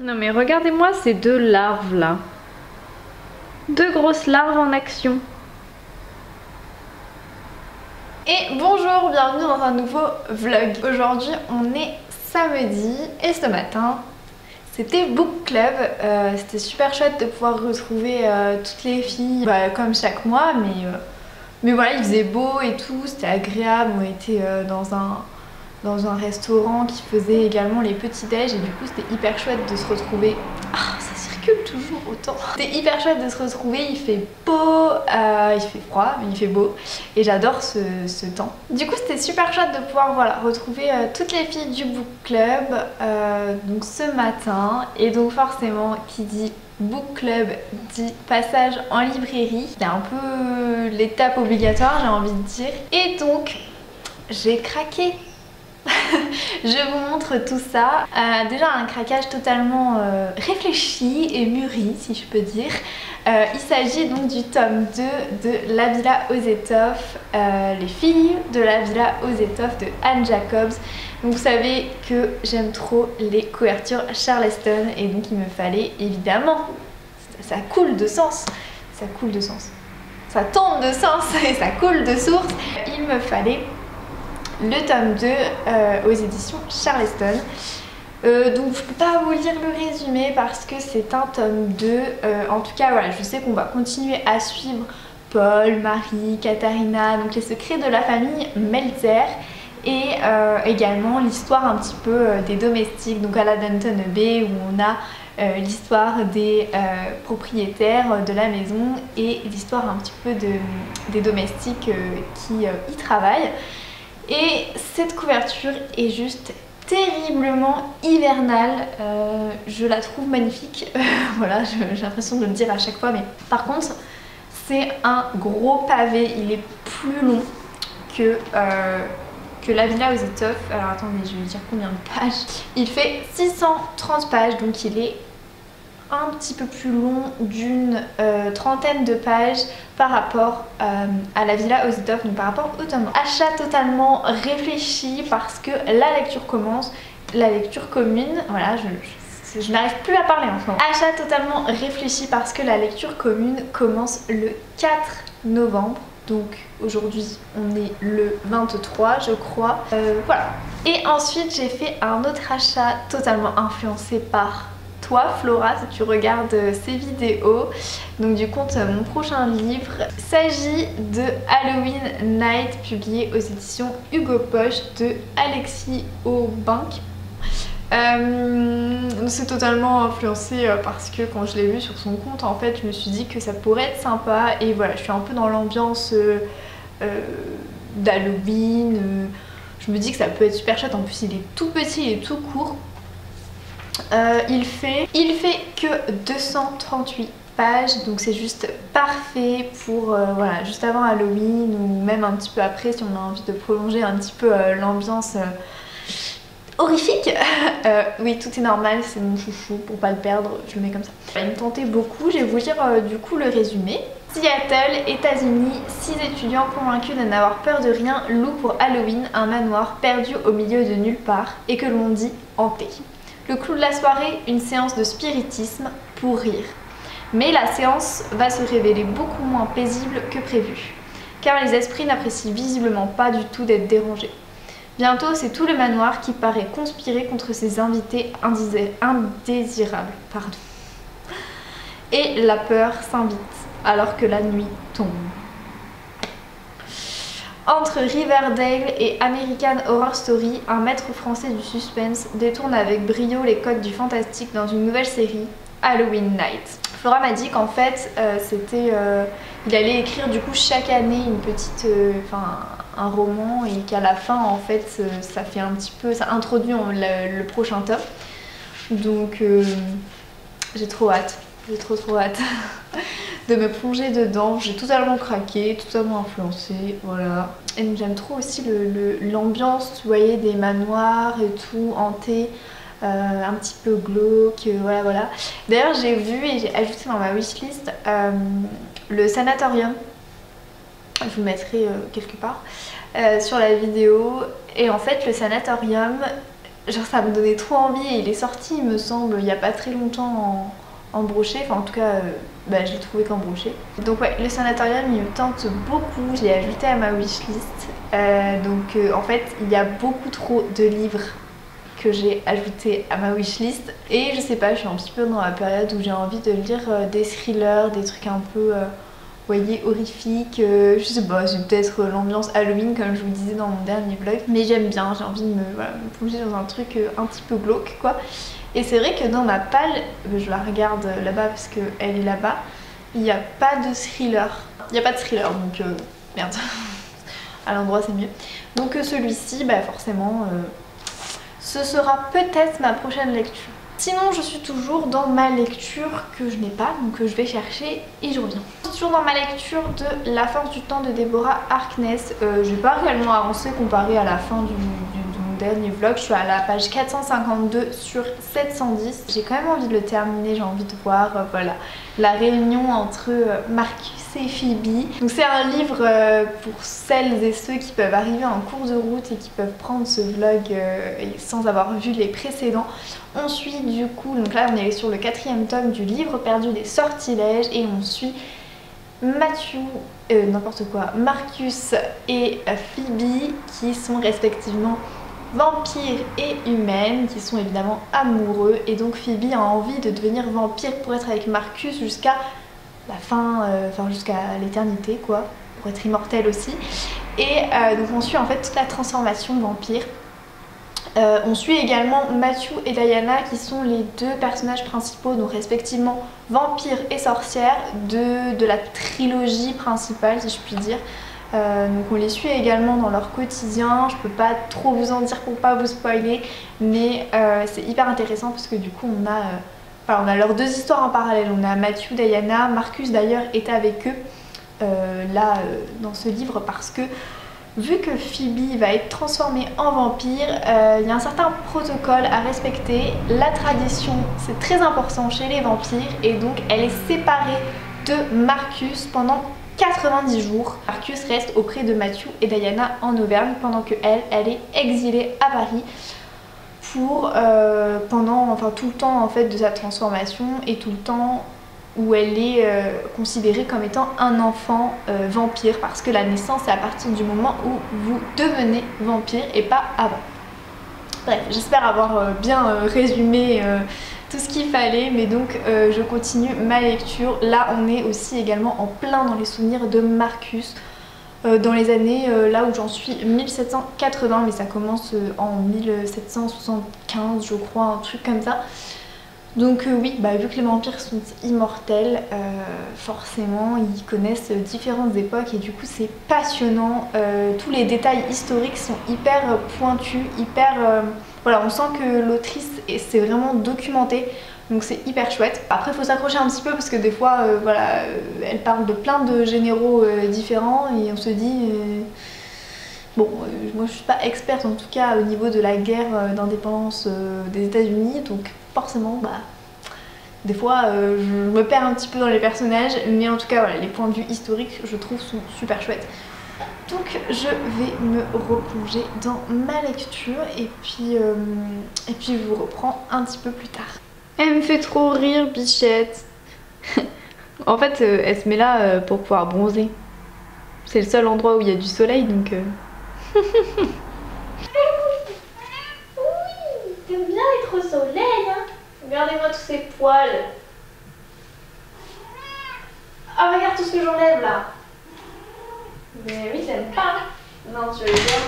Non mais regardez-moi ces deux larves là. Deux grosses larves en action. Et bonjour, bienvenue dans un nouveau vlog. Aujourd'hui on est samedi et ce matin c'était book club. C'était super chouette de pouvoir retrouver toutes les filles comme chaque mois, mais voilà, il faisait beau et tout, c'était agréable. On était dans un restaurant qui faisait également les petits déj et du coup c'était hyper chouette de se retrouver. Ah, ça circule toujours autant. C'était hyper chouette de se retrouver, il fait beau, il fait froid mais il fait beau et j'adore ce temps. Du coup c'était super chouette de pouvoir retrouver toutes les filles du book club donc ce matin, et donc forcément qui dit book club dit passage en librairie. C'était un peu l'étape obligatoire, j'ai envie de dire, et donc j'ai craqué. Je vous montre tout ça. Déjà un craquage totalement réfléchi et mûri si je peux dire. Il s'agit donc du tome 2 de La Villa aux Étoffes, les filles de la Villa aux Étoffes de Anne Jacobs. Donc vous savez que j'aime trop les couvertures Charleston et donc il me fallait évidemment, ça coule de sens, ça coule de sens, ça tombe de sens et ça coule de source. Il me fallait le tome 2 aux éditions Charleston. Donc je peux pas vous lire le résumé parce que c'est un tome 2. En tout cas voilà, je sais qu'on va continuer à suivre Paul, Marie, Katharina, donc les secrets de la famille Meltzer, et également l'histoire un petit peu des domestiques, donc à la Downton Abbey, où on a l'histoire des propriétaires de la maison et l'histoire un petit peu des domestiques qui y travaillent. Et cette couverture est juste terriblement hivernale, je la trouve magnifique. Voilà, j'ai l'impression de le dire à chaque fois, mais par contre c'est un gros pavé, il est plus long que La Villa aux Étoffes. Alors attendez, je vais dire combien de pages. Il fait 630 pages, donc il est un petit peu plus long d'une trentaine de pages par rapport à La Villa aux Étoffes, donc par rapport au tome 1. Achat totalement réfléchi parce que la lecture commence, la lecture commune, voilà, je n'arrive plus à parler en ce moment. Achat totalement réfléchi parce que la lecture commune commence le 4 novembre. Donc aujourd'hui on est le 23 je crois, voilà. Et ensuite j'ai fait un autre achat totalement influencé par toi Flora si tu regardes ces vidéos, donc du compte Mon Prochain Livre. Il s'agit de Halloween Night, publié aux éditions Hugo Poche de Alexis Aubinck. C'est totalement influencé parce que quand je l'ai vu sur son compte, en fait je me suis dit que ça pourrait être sympa, et voilà, je suis un peu dans l'ambiance d'Halloween. Je me dis que ça peut être super chouette, en plus il est tout petit et tout court. Il fait que 238 pages, donc c'est juste parfait pour voilà, juste avant Halloween ou même un petit peu après si on a envie de prolonger un petit peu l'ambiance horrifique. Oui, tout est normal, c'est mon chouchou, pour pas le perdre, je le mets comme ça. Il me tentait beaucoup, je vais vous lire du coup le résumé. Seattle, États-Unis, 6 étudiants convaincus de n'avoir peur de rien louent pour Halloween un manoir perdu au milieu de nulle part et que l'on dit hanté. Le clou de la soirée, une séance de spiritisme pour rire. Mais la séance va se révéler beaucoup moins paisible que prévu, car les esprits n'apprécient visiblement pas du tout d'être dérangés. Bientôt, c'est tout le manoir qui paraît conspirer contre ses invités indésirables. Pardon. Et la peur s'invite alors que la nuit tombe. Entre Riverdale et American Horror Story, un maître français du suspense détourne avec brio les codes du fantastique dans une nouvelle série, Halloween Night. Flora m'a dit qu'en fait, il allait écrire du coup chaque année une petite, un roman, et qu'à la fin en fait ça fait un petit peu, ça introduit le prochain tome. Donc j'ai trop hâte de me plonger dedans. J'ai totalement craqué, totalement influencée, voilà. Et j'aime trop aussi l'ambiance, vous voyez, des manoirs et tout, hantés, un petit peu glauque, voilà. D'ailleurs j'ai vu et j'ai ajouté dans ma wishlist le sanatorium, je vous le mettrai quelque part sur la vidéo. Et en fait le sanatorium, genre ça me donnait trop envie et il est sorti il me semble il y a pas très longtemps en brochet, enfin en tout cas bah, je l'ai trouvé qu'en brochet. Donc ouais, le sanatorium il me tente beaucoup, je l'ai ajouté à ma wishlist. En fait il y a beaucoup trop de livres que j'ai ajouté à ma wishlist et je sais pas, je suis un petit peu dans la période où j'ai envie de lire des thrillers, des trucs un peu vous voyez, horrifiques, je sais pas, c'est peut-être l'ambiance Halloween comme je vous disais dans mon dernier vlog, mais j'aime bien, j'ai envie de me plonger dans un truc un petit peu glauque quoi. Et c'est vrai que dans ma palle, je la regarde là-bas parce qu'elle est là-bas, il n'y a pas de thriller. Il n'y a pas de thriller donc merde, à l'endroit c'est mieux. Donc celui-ci, bah forcément, ce sera peut-être ma prochaine lecture. Sinon je suis toujours dans ma lecture que je n'ai pas, donc je vais chercher et je reviens. Je suis toujours dans ma lecture de La force du temps de Deborah Harkness. J'ai pas réellement avancé comparé à la fin de mon dernier vlog. Je suis à la page 452 sur 710. J'ai quand même envie de le terminer, j'ai envie de voir voilà, la réunion entre Marcus et Phoebe. Donc c'est un livre pour celles et ceux qui peuvent arriver en cours de route et qui peuvent prendre ce vlog sans avoir vu les précédents. On suit du coup, donc là on est sur le 4e tome du livre perdu des sortilèges et on suit Marcus et Phoebe qui sont respectivement vampires et humaines, qui sont évidemment amoureux et donc Phoebe a envie de devenir vampire pour être avec Marcus jusqu'à la fin, jusqu'à l'éternité quoi, pour être immortelle aussi. Et donc on suit en fait toute la transformation vampire. On suit également Matthew et Diana qui sont les deux personnages principaux, donc respectivement vampire et sorcière de la trilogie principale si je puis dire. Donc on les suit également dans leur quotidien, je peux pas trop vous en dire pour pas vous spoiler, mais c'est hyper intéressant parce que du coup on a leurs deux histoires en parallèle. On a Matthew, Diana, Marcus d'ailleurs est avec eux dans ce livre parce que vu que Phoebe va être transformée en vampire, il y a un certain protocole à respecter. La tradition, c'est très important chez les vampires et donc elle est séparée de Marcus pendant 90 jours. Marcus reste auprès de Matthew et Diana en Auvergne pendant que elle est exilée à Paris pour pendant tout le temps en fait de sa transformation et tout le temps où elle est considérée comme étant un enfant vampire parce que la naissance c'est à partir du moment où vous devenez vampire et pas avant. Bref, j'espère avoir bien résumé tout ce qu'il fallait, mais donc je continue ma lecture. Là on est aussi également en plein dans les souvenirs de Marcus dans les années là où j'en suis 1780, mais ça commence en 1775 je crois, un truc comme ça. Donc oui, vu que les vampires sont immortels, forcément ils connaissent différentes époques et du coup c'est passionnant. Tous les détails historiques sont hyper pointus, voilà, on sent que l'autrice s'est vraiment documentée, donc c'est hyper chouette. Après il faut s'accrocher un petit peu parce que des fois elle parle de plein de généraux différents et on se dit... Bon, moi je suis pas experte en tout cas au niveau de la guerre d'indépendance des États-Unis, donc forcément des fois je me perds un petit peu dans les personnages, mais en tout cas voilà, les points de vue historiques je trouve sont super chouettes. Donc je vais me replonger dans ma lecture et puis je vous reprends un petit peu plus tard. Elle me fait trop rire Bichette. En fait elle se met là pour pouvoir bronzer. C'est le seul endroit où il y a du soleil donc... Oui, t'aimes bien être au soleil, hein? Regardez-moi tous ces poils. Ah, regarde tout ce que j'enlève là. Mais oui, t'aimes pas. Non, tu vas les voir.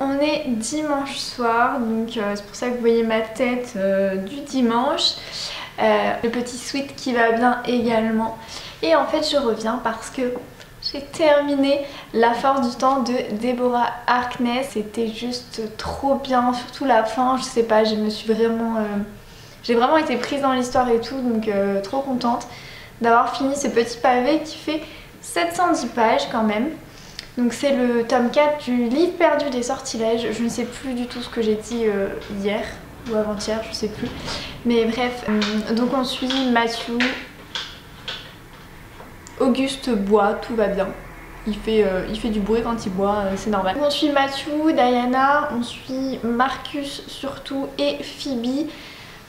on est dimanche soir, donc c'est pour ça que vous voyez ma tête du dimanche. Le petit sweat qui va bien également. Et en fait je reviens parce que j'ai terminé La Force du Temps de Deborah Harkness. C'était juste trop bien, surtout la fin, je sais pas, j'ai vraiment été prise dans l'histoire et tout, donc trop contente d'avoir fini ce petit pavé qui fait 710 pages quand même. Donc c'est le tome 4 du livre perdu des sortilèges. Je ne sais plus du tout ce que j'ai dit hier ou avant-hier, je sais plus. Mais bref, donc on suit Matthew. Auguste boit, tout va bien. Il fait du bruit quand il boit, c'est normal. On suit Matthew, Diana, on suit Marcus surtout et Phoebe.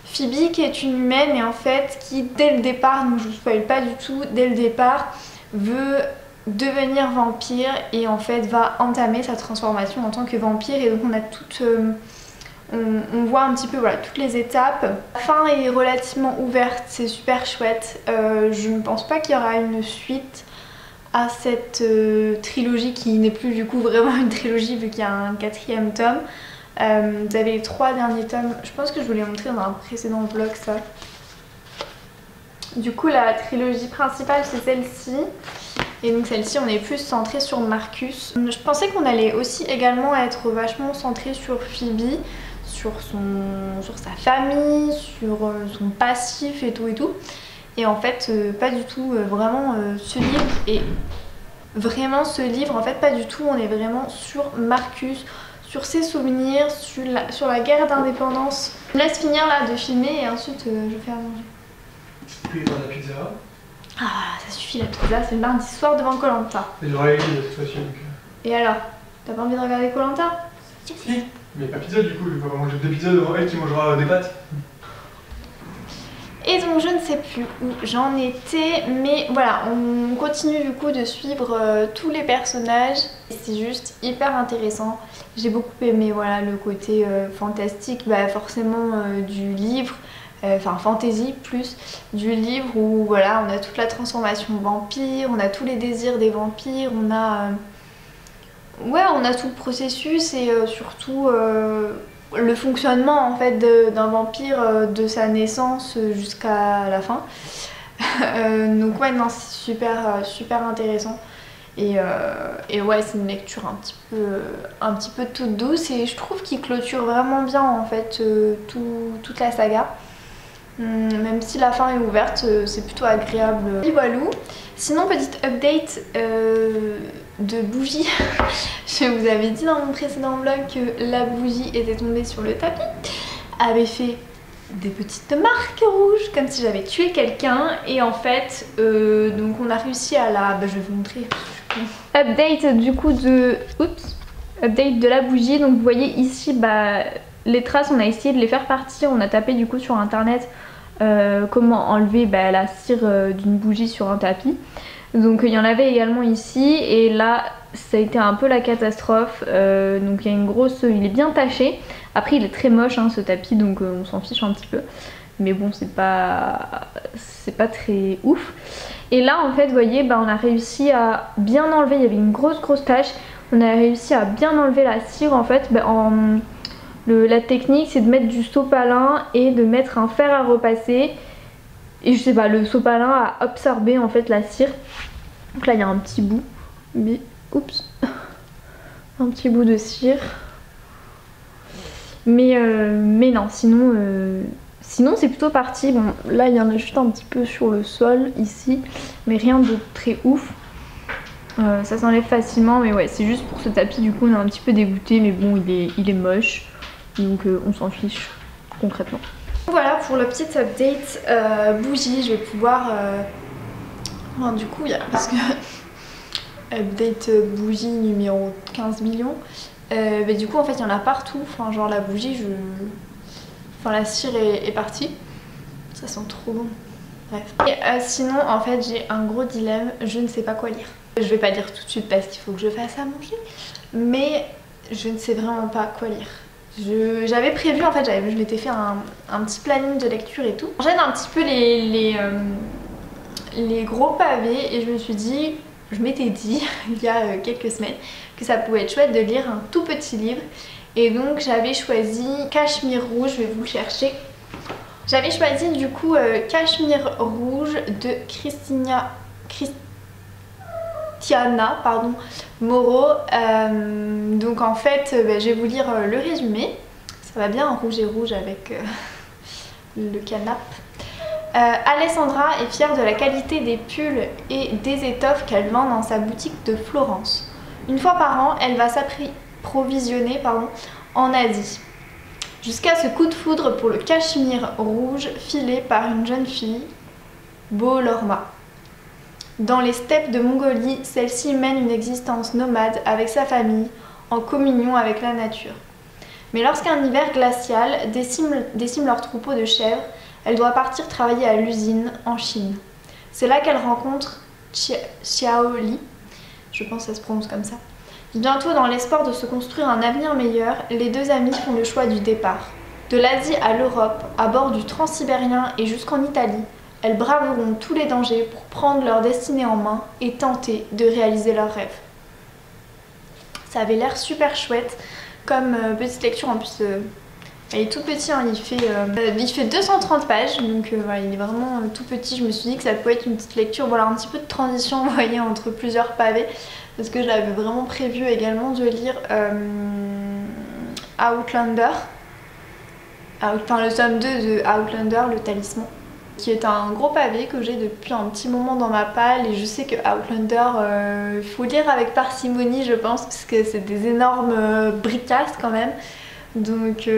Phoebe qui est une humaine et en fait qui dès le départ, donc je vous spoil pas du tout, dès le départ veut devenir vampire et en fait va entamer sa transformation en tant que vampire. Et donc on a on voit un petit peu voilà, toutes les étapes. La fin est relativement ouverte, c'est super chouette. Je ne pense pas qu'il y aura une suite à cette trilogie qui n'est plus du coup vraiment une trilogie vu qu'il y a un 4e tome. Vous avez les 3 derniers tomes, je pense que je vous l'ai montré dans un précédent vlog ça. Du coup la trilogie principale c'est celle-ci. Et donc celle-ci on est plus centré sur Marcus. Je pensais qu'on allait aussi également être vachement centré sur Phoebe, sur sa famille, sur son passif et tout. Et en fait pas du tout, vraiment ce livre en fait pas du tout, on est vraiment sur Marcus, sur ses souvenirs, sur la guerre d'indépendance. Je me laisse finir là de filmer et ensuite je vais faire manger. Puis il y a la pizza. Ah ça suffit la pizza, c'est le mardi soir devant Koh-Lanta. Et j'aurais aimé cette fois-ci donc... Et alors, t'as pas envie de regarder Koh-Lanta? Si, mais pas pizza du coup, je vais pas manger 2 pizzas devant elle qui mangera des pâtes. Et donc je ne sais plus où j'en étais, mais voilà, on continue du coup de suivre tous les personnages. C'est juste hyper intéressant. J'ai beaucoup aimé voilà, le côté fantastique, bah, forcément du livre, enfin fantasy plus du livre où voilà, on a toute la transformation vampire, on a tous les désirs des vampires, on a tout le processus et surtout le fonctionnement en fait d'un vampire de sa naissance jusqu'à la fin. Donc ouais non c'est super intéressant et ouais c'est une lecture un petit peu toute douce et je trouve qu'il clôture vraiment bien en fait toute la saga. Même si la fin est ouverte, c'est plutôt agréable. Et voilà. Sinon petite update de bougie. Je vous avais dit dans mon précédent vlog que la bougie était tombée sur le tapis, avait fait des petites marques rouges comme si j'avais tué quelqu'un et en fait donc on a réussi à la... je vais vous montrer. Update du coup update de la bougie. Donc vous voyez ici les traces, on a essayé de les faire partir, on a tapé du coup sur internet comment enlever la cire d'une bougie sur un tapis. Donc il y en avait également ici et là ça a été un peu la catastrophe. Donc il y a une grosse, il est bien taché. Après il est très moche ce tapis donc on s'en fiche un petit peu. Mais bon c'est pas très ouf. Et là en fait vous voyez on a réussi à bien enlever, il y avait une grosse tache. On a réussi à bien enlever la cire en fait. La technique c'est de mettre du sopalin et de mettre un fer à repasser. Et je sais pas, le sopalin a absorbé en fait la cire. Donc là il y a un petit bout. Mais oups. Un petit bout de cire. Mais non, sinon c'est plutôt parti. Bon là il y en a juste un petit peu sur le sol ici. Mais rien de très ouf. Ça s'enlève facilement. Mais ouais c'est juste pour ce tapis du coup on est un petit peu dégoûté. Mais bon il est moche. Donc on s'en fiche concrètement. Voilà pour le petit update bougie, je vais pouvoir... du coup, parce que update bougie numéro 15 millions, mais du coup en fait il y en a partout, enfin genre la bougie, la cire est partie, ça sent trop bon, bref. Et sinon en fait j'ai un gros dilemme, je ne sais pas quoi lire. Je vais pas lire tout de suite parce qu'il faut que je fasse à manger, mais je ne sais vraiment pas quoi lire. J'avais prévu en fait, je m'étais fait un petit planning de lecture et tout. J'aime un petit peu les gros pavés et je me suis dit je m'étais dit il y a quelques semaines que ça pouvait être chouette de lire un tout petit livre. Et donc j'avais choisi Cachemire Rouge, je vais vous le chercher. J'avais choisi du coup Cachemire Rouge de Christiana Moreau. Donc en fait je vais vous lire le résumé. Ça va bien en rouge et rouge avec le canapé. Alessandra est fière de la qualité des pulls et des étoffes qu'elle vend dans sa boutique de Florence. Une fois par an, elle va s'approvisionner en Asie. Jusqu'à ce coup de foudre pour le cachemire rouge filé par une jeune fille, Bolorma. Dans les steppes de Mongolie, celle-ci mène une existence nomade avec sa famille, en communion avec la nature. Mais lorsqu'un hiver glacial décime leur troupeau de chèvres, elle doit partir travailler à l'usine en Chine. C'est là qu'elle rencontre Xiaoli, je pense que ça se prononce comme ça. Bientôt, dans l'espoir de se construire un avenir meilleur, les deux amies font le choix du départ. De l'Asie à l'Europe, à bord du Transsibérien et jusqu'en Italie, elles braveront tous les dangers pour prendre leur destinée en main et tenter de réaliser leurs rêves. Ça avait l'air super chouette comme petite lecture, en plus il est tout petit, hein, il fait 230 pages, donc voilà, il est vraiment tout petit. Je me suis dit que ça pouvait être une petite lecture, voilà, un petit peu de transition, vous voyez, entre plusieurs pavés, parce que je l'avais vraiment prévu également de lire Outlander, enfin le tome 2 de Outlander, le talisman, qui est un gros pavé que j'ai depuis un petit moment dans ma palle, et je sais que Outlander, il faut lire avec parcimonie, je pense, parce que c'est des énormes bricasses quand même. Donc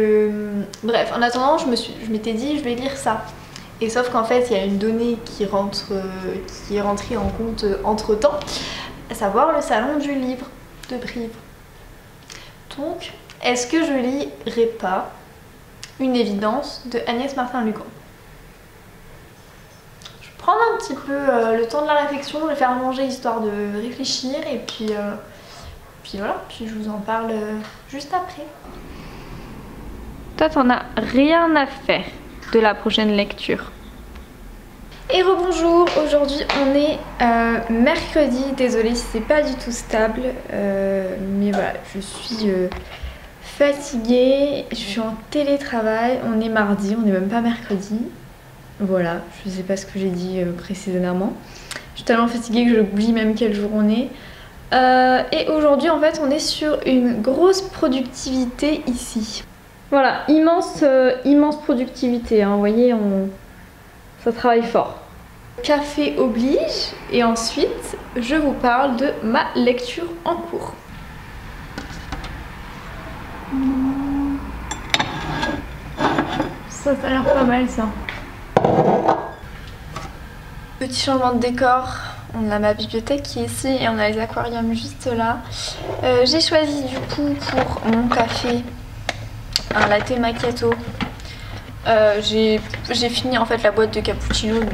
bref, en attendant je m'étais dit je vais lire ça, et sauf qu'en fait il y a une donnée qui est rentrée en compte entre temps, à savoir le salon du livre de Brive. Donc est-ce que je lirai pas Une évidence de Agnès Martin-Lugan? Je vais prendre un petit peu le temps de la réflexion, de le faire manger histoire de réfléchir, et puis voilà, puis je vous en parle juste après. Toi, t'en as rien à faire de la prochaine lecture. Et rebonjour, aujourd'hui on est mercredi, désolée si c'est pas du tout stable, mais voilà, je suis fatiguée, je suis en télétravail, on est mardi, on n'est même pas mercredi. Voilà, je sais pas ce que j'ai dit précédemment. Je suis tellement fatiguée que j'oublie même quel jour on est. Et aujourd'hui en fait on est sur une grosse productivité ici. Voilà, immense productivité, hein. Vous voyez, ça travaille fort. Café oblige, et ensuite je vous parle de ma lecture en cours. Ça a l'air pas mal ça. Petit changement de décor, on a ma bibliothèque qui est ici et on a les aquariums juste là. J'ai choisi du coup pour mon café un latte macchiato. J'ai fini en fait la boîte de cappuccino, donc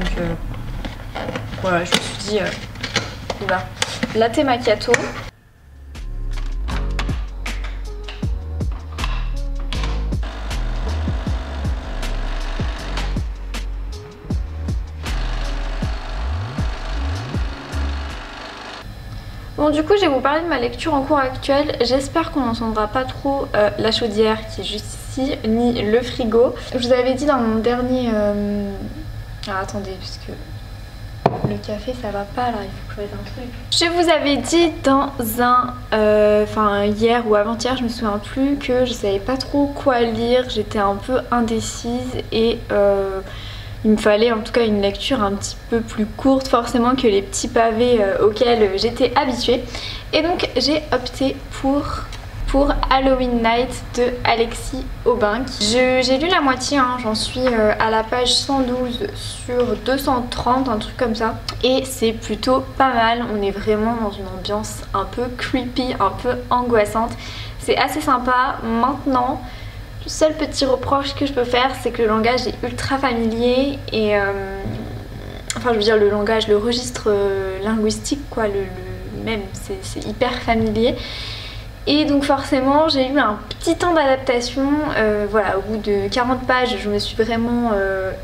voilà, je me suis dit voilà, latte macchiato. Bon, du coup je vais vous parler de ma lecture en cours actuelle. J'espère qu'on n'entendra pas trop la chaudière qui est juste ici, ni le frigo. Je vous avais dit dans mon dernier... Alors attendez, parce que le café ça va pas là, il faut que je fasse un truc. Je vous avais dit dans un... Enfin hier ou avant-hier, je me souviens plus, que je savais pas trop quoi lire. J'étais un peu indécise et... il me fallait en tout cas une lecture un petit peu plus courte forcément que les petits pavés auxquels j'étais habituée. Et donc j'ai opté pour Halloween Night de Alexis Aubin. J'ai lu la moitié, hein, j'en suis à la page 112 sur 230, un truc comme ça. Et c'est plutôt pas mal, on est vraiment dans une ambiance un peu creepy, un peu angoissante. C'est assez sympa. Maintenant, le seul petit reproche que je peux faire, c'est que le langage est ultra familier et enfin je veux dire le langage, le registre linguistique quoi, même c'est hyper familier. Et donc forcément j'ai eu un petit temps d'adaptation, voilà, au bout de 40 pages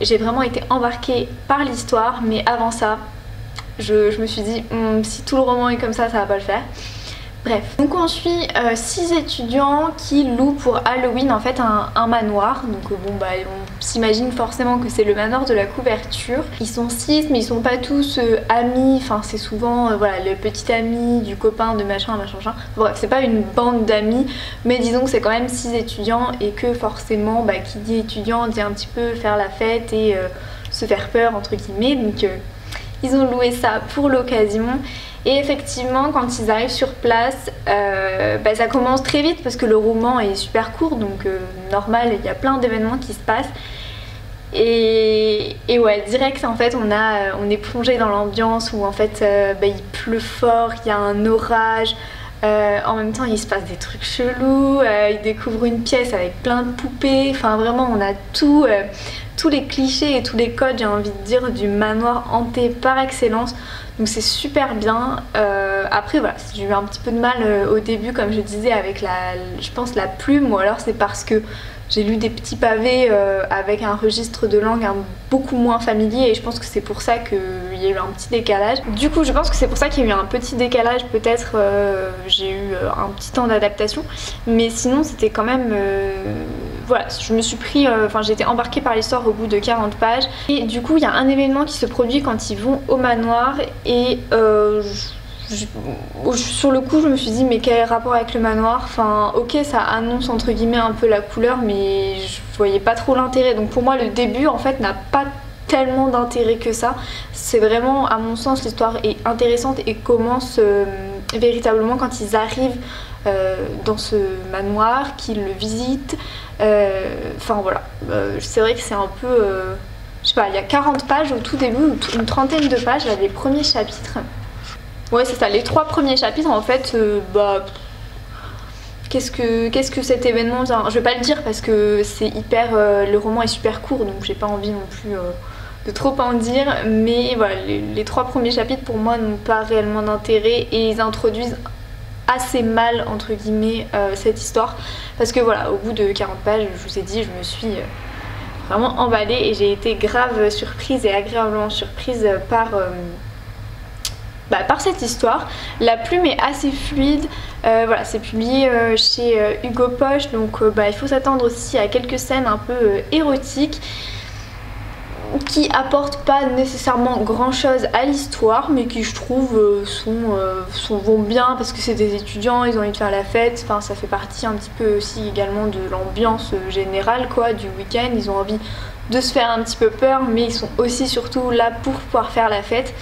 j'ai vraiment été embarquée par l'histoire, mais avant ça Je me suis dit si tout le roman est comme ça va pas le faire. Bref, donc on suit 6 étudiants qui louent pour Halloween en fait un manoir. Donc bon bah on s'imagine forcément que c'est le manoir de la couverture. Ils sont 6 mais ils sont pas tous amis, enfin c'est souvent voilà le petit ami du copain de machin. Bref, c'est pas une bande d'amis mais disons que c'est quand même 6 étudiants et que forcément bah, qui dit étudiant dit un petit peu faire la fête et se faire peur entre guillemets. Donc ils ont loué ça pour l'occasion. Et effectivement quand ils arrivent sur place bah, ça commence très vite parce que le roman est super court donc normal, il y a plein d'événements qui se passent et ouais direct en fait on est plongé dans l'ambiance où en fait bah, il pleut fort, il y a un orage, en même temps il se passe des trucs chelous, ils découvrent une pièce avec plein de poupées, enfin vraiment on a tout, tous les clichés et tous les codes j'ai envie de dire du manoir hanté par excellence. Donc c'est super bien. Après voilà, j'ai eu un petit peu de mal au début comme je disais avec je pense la plume, ou alors c'est parce que j'ai lu des petits pavés avec un registre de langue beaucoup moins familier et je pense que c'est pour ça qu'il y a eu un petit décalage. Du coup je pense que c'est pour ça qu'il y a eu un petit décalage, peut-être j'ai eu un petit temps d'adaptation, mais sinon c'était quand même... voilà, je me suis pris, enfin j'ai été embarquée par l'histoire au bout de 40 pages et du coup il y a un événement qui se produit quand ils vont au manoir et sur le coup je me suis dit mais quel rapport avec le manoir, enfin ok ça annonce entre guillemets un peu la couleur mais je voyais pas trop l'intérêt, donc pour moi le début en fait n'a pas tellement d'intérêt que ça. C'est vraiment à mon sens l'histoire est intéressante et commence véritablement quand ils arrivent dans ce manoir, qu'ils le visitent, enfin voilà, c'est vrai que c'est un peu je sais pas, il y a 40 pages au tout début, une trentaine de pages, là, les premiers chapitres. Ouais c'est ça, les 3 premiers chapitres en fait, bah qu'est-ce que cet événement vient. Je vais pas le dire parce que c'est hyper, le roman est super court donc j'ai pas envie non plus de trop en dire, mais voilà les 3 premiers chapitres pour moi n'ont pas réellement d'intérêt et ils introduisent assez mal entre guillemets cette histoire parce que voilà au bout de 40 pages je vous ai dit je me suis vraiment emballée et j'ai été grave surprise et agréablement surprise par cette histoire. La plume est assez fluide, voilà c'est publié chez Hugo Poche donc il faut s'attendre aussi à quelques scènes un peu érotiques qui apportent pas nécessairement grand chose à l'histoire mais qui je trouve vont bien parce que c'est des étudiants, ils ont envie de faire la fête, enfin ça fait partie un petit peu aussi également de l'ambiance générale quoi du week-end, ils ont envie de se faire un petit peu peur mais ils sont aussi surtout là pour pouvoir faire la fête.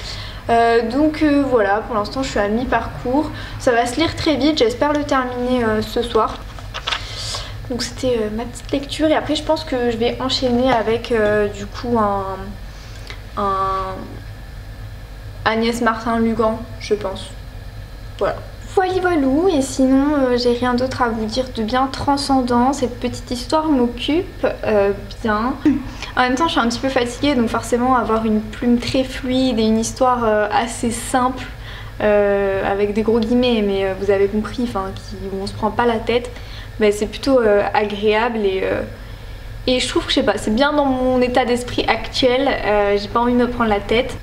Donc voilà, pour l'instant je suis à mi-parcours, ça va se lire très vite, j'espère le terminer ce soir. Donc c'était ma petite lecture et après je pense que je vais enchaîner avec du coup un Agnès Martin-Lugan je pense. Voilà. Voilou, et sinon j'ai rien d'autre à vous dire de bien transcendant, cette petite histoire m'occupe bien. En même temps je suis un petit peu fatiguée donc forcément avoir une plume très fluide et une histoire assez simple avec des gros guillemets mais vous avez compris, enfin où on se prend pas la tête, mais c'est plutôt agréable et je trouve que je sais pas, c'est bien dans mon état d'esprit actuel, j'ai pas envie de me prendre la tête.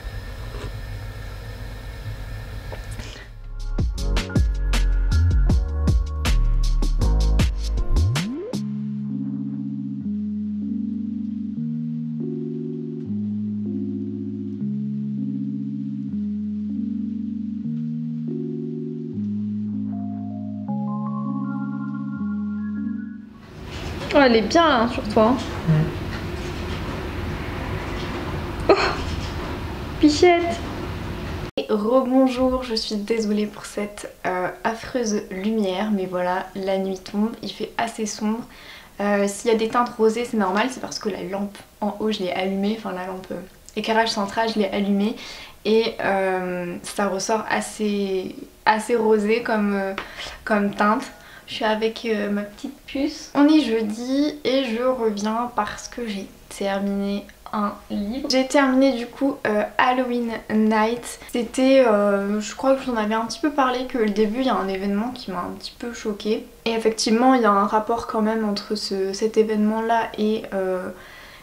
Oh, elle est bien hein, sur toi. Oh, Pichette. Rebonjour, je suis désolée pour cette affreuse lumière, mais voilà, la nuit tombe, il fait assez sombre. S'il y a des teintes rosées, c'est normal, c'est parce que la lampe en haut, je l'ai allumée, enfin la lampe éclairage central, je l'ai allumée et ça ressort assez rosé comme teinte. Je suis avec ma petite puce. On est jeudi et je reviens parce que j'ai terminé un livre. J'ai terminé du coup Halloween Night. C'était, je crois que je vous en avais un petit peu parlé, que le début il y a un événement qui m'a un petit peu choquée. Et effectivement il y a un rapport quand même entre cet événement là et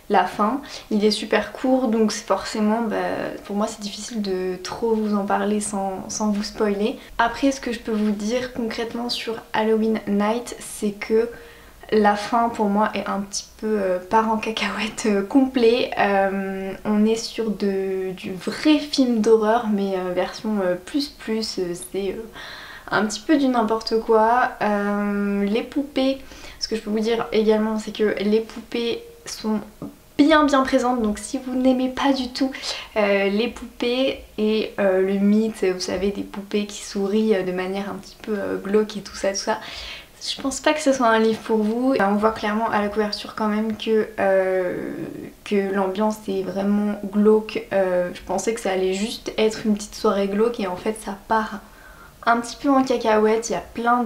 la fin. Il est super court donc forcément pour moi c'est difficile de trop vous en parler sans vous spoiler. Après ce que je peux vous dire concrètement sur Halloween Night, c'est que la fin pour moi est un petit peu part en cacahuète complet. On est sur du vrai film d'horreur mais version plus, c'est un petit peu du n'importe quoi. Les poupées, ce que je peux vous dire également c'est que les poupées sont bien présentes, donc si vous n'aimez pas du tout les poupées et le mythe, vous savez, des poupées qui sourient de manière un petit peu glauque et tout ça, je pense pas que ce soit un livre pour vous. On voit clairement à la couverture quand même que l'ambiance est vraiment glauque. Je pensais que ça allait juste être une petite soirée glauque et en fait ça part un petit peu en cacahuète. Il y a plein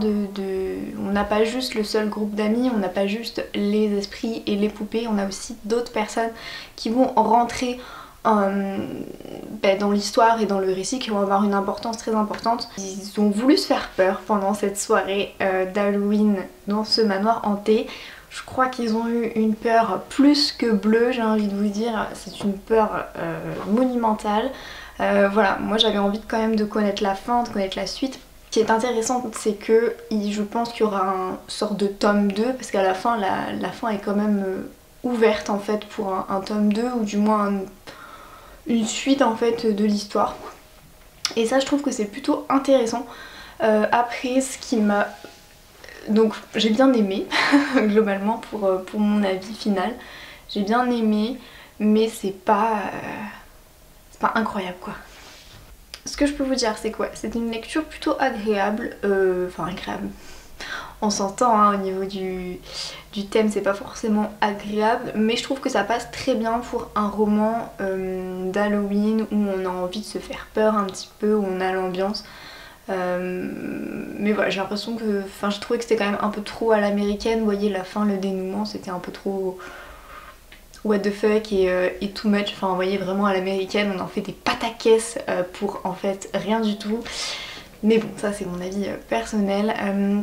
on n'a pas juste le seul groupe d'amis, on n'a pas juste les esprits et les poupées, on a aussi d'autres personnes qui vont rentrer dans l'histoire et dans le récit, qui vont avoir une importance très importante. Ils ont voulu se faire peur pendant cette soirée d'Halloween dans ce manoir hanté. Je crois qu'ils ont eu une peur plus que bleue, j'ai envie de vous dire, c'est une peur monumentale. Voilà, moi j'avais envie quand même de connaître la fin, de connaître la suite. Ce qui est intéressant, c'est que je pense qu'il y aura un sort de tome 2, parce qu'à la fin, la fin est quand même ouverte en fait pour un tome 2, ou du moins une suite en fait de l'histoire. Et ça je trouve que c'est plutôt intéressant. Après ce qui m'a... Donc j'ai bien aimé globalement pour mon avis final. J'ai bien aimé mais c'est pas incroyable quoi. Ce que je peux vous dire c'est quoi, c'est une lecture plutôt agréable, enfin agréable, on s'entend hein, au niveau du thème, c'est pas forcément agréable, mais je trouve que ça passe très bien pour un roman d'Halloween où on a envie de se faire peur un petit peu, où on a l'ambiance. Mais voilà, j'ai l'impression que, enfin j'ai trouvé que c'était quand même un peu trop à l'américaine, vous voyez la fin, le dénouement, c'était un peu trop what the fuck et too much, enfin vous voyez vraiment à l'américaine, on en fait des pataquès pour en fait rien du tout. Mais bon, ça c'est mon avis personnel.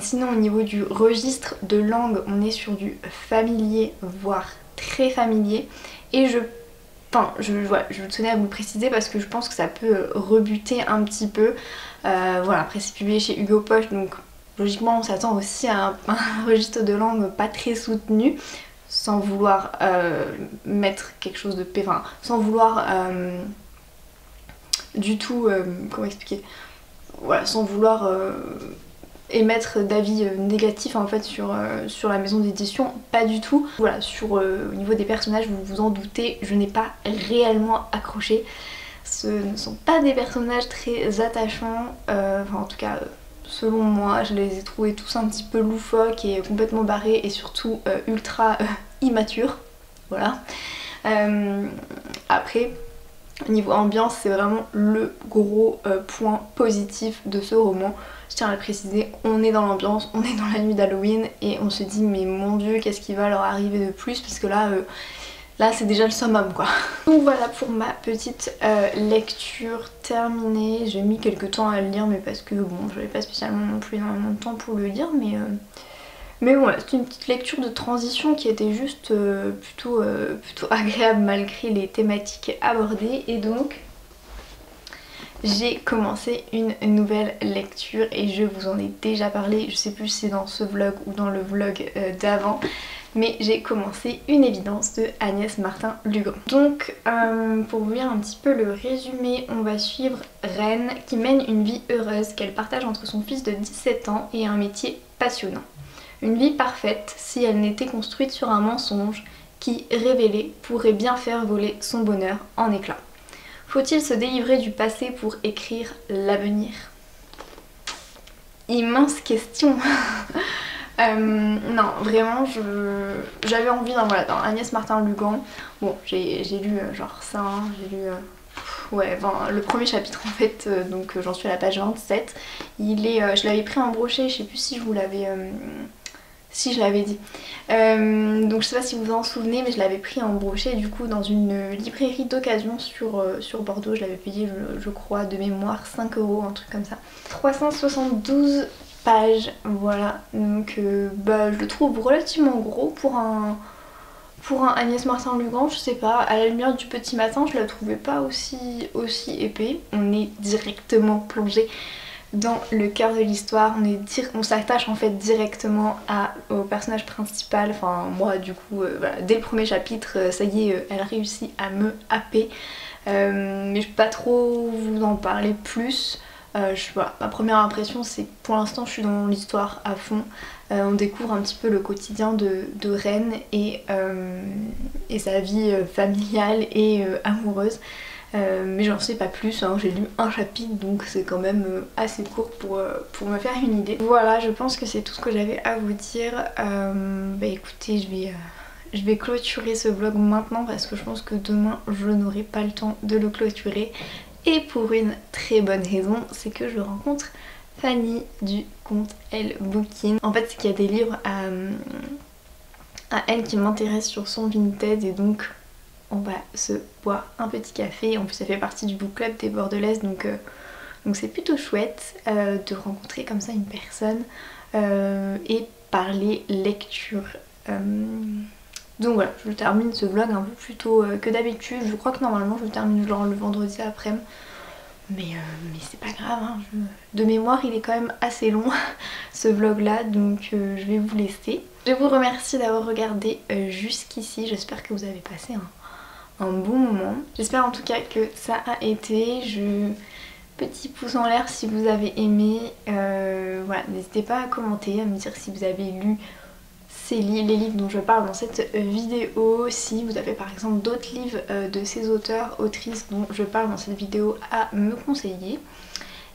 Sinon au niveau du registre de langue, on est sur du familier, voire très familier. Et je tenais à vous le préciser parce que je pense que ça peut rebuter un petit peu. Voilà, après c'est publié chez Hugo Poche, donc logiquement on s'attend aussi à un registre de langue pas très soutenu. Sans vouloir mettre quelque chose de... Enfin, sans vouloir du tout... comment expliquer, voilà, sans vouloir émettre d'avis négatifs en fait sur la maison d'édition, pas du tout. Voilà, au niveau des personnages, vous vous en doutez, je n'ai pas réellement accroché. Ce ne sont pas des personnages très attachants, enfin en tout cas selon moi, je les ai trouvés tous un petit peu loufoques et complètement barrés et surtout ultra immatures, voilà. Après, niveau ambiance, c'est vraiment le gros point positif de ce roman. Je tiens à le préciser, on est dans l'ambiance, on est dans la nuit d'Halloween et on se dit mais mon dieu, qu'est-ce qui va leur arriver de plus, parce que là c'est déjà le summum quoi. Donc voilà pour ma petite lecture terminée. J'ai mis quelques temps à le lire mais parce que bon, j'avais pas spécialement non plus énormément de temps pour le lire, mais voilà, c'est une petite lecture de transition qui était juste plutôt agréable malgré les thématiques abordées. Et donc j'ai commencé une nouvelle lecture et je vous en ai déjà parlé, je sais plus si c'est dans ce vlog ou dans le vlog d'avant, mais j'ai commencé Une évidence de Agnès Martin-Lugan. Donc pour vous lire un petit peu le résumé, on va suivre Reine qui mène une vie heureuse qu'elle partage entre son fils de 17 ans et un métier passionnant. Une vie parfaite si elle n'était construite sur un mensonge qui, révélé, pourrait bien faire voler son bonheur en éclats. Faut-il se délivrer du passé pour écrire l'avenir? Immense question. Non, vraiment, j'avais envie dans Agnès Martin-Lugan. Bon, j'ai lu genre ça, hein, j'ai lu... ouais, le premier chapitre en fait, donc j'en suis à la page 27. Je l'avais pris en brochet, je sais plus si je vous l'avais... si je l'avais dit. Donc je sais pas si vous vous en souvenez, mais je l'avais pris en brochet du coup dans une librairie d'occasion sur Bordeaux. Je l'avais payé je crois de mémoire 5 €, un truc comme ça. 372 pages, voilà. Donc je le trouve relativement gros pour un Pour un Agnès Martin-Lugand, je sais pas, à la lumière du petit matin, je la trouvais pas aussi épais. On est directement plongé dans le cœur de l'histoire, on s'attache en fait directement au personnage principal. Enfin moi du coup, voilà, dès le premier chapitre, ça y est, elle réussit à me happer. Mais je peux pas trop vous en parler plus. Voilà, ma première impression c'est que pour l'instant je suis dans l'histoire à fond. On découvre un petit peu le quotidien de Ren et sa vie familiale et amoureuse. Mais j'en sais pas plus, hein. J'ai lu un chapitre donc c'est quand même assez court pour me faire une idée. Voilà, je pense que c'est tout ce que j'avais à vous dire. Bah écoutez, je vais clôturer ce vlog maintenant parce que je pense que demain je n'aurai pas le temps de le clôturer. Et pour une très bonne raison, c'est que je rencontre Fanny du compte Elle Bookin. En fait c'est qu'il y a des livres à elle qui m'intéressent sur son Vinted et donc on va se boire un petit café. En plus ça fait partie du book club des Bordelaises donc c'est plutôt chouette de rencontrer comme ça une personne et parler lecture. Donc voilà, je termine ce vlog un peu plus tôt que d'habitude. Je crois que normalement je termine genre le vendredi après-midi. Mais c'est pas grave, hein. De mémoire il est quand même assez long ce vlog là, donc je vais vous laisser. Je vous remercie d'avoir regardé jusqu'ici, j'espère que vous avez passé un bon moment. J'espère en tout cas que ça a été. Petit pouce en l'air si vous avez aimé. Voilà, n'hésitez pas à commenter, à me dire si vous avez lu les livres dont je parle dans cette vidéo, si vous avez par exemple d'autres livres de ces auteurs, autrices dont je parle dans cette vidéo à me conseiller.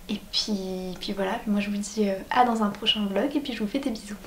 Et puis voilà, moi je vous dis à dans un prochain vlog et puis je vous fais des bisous.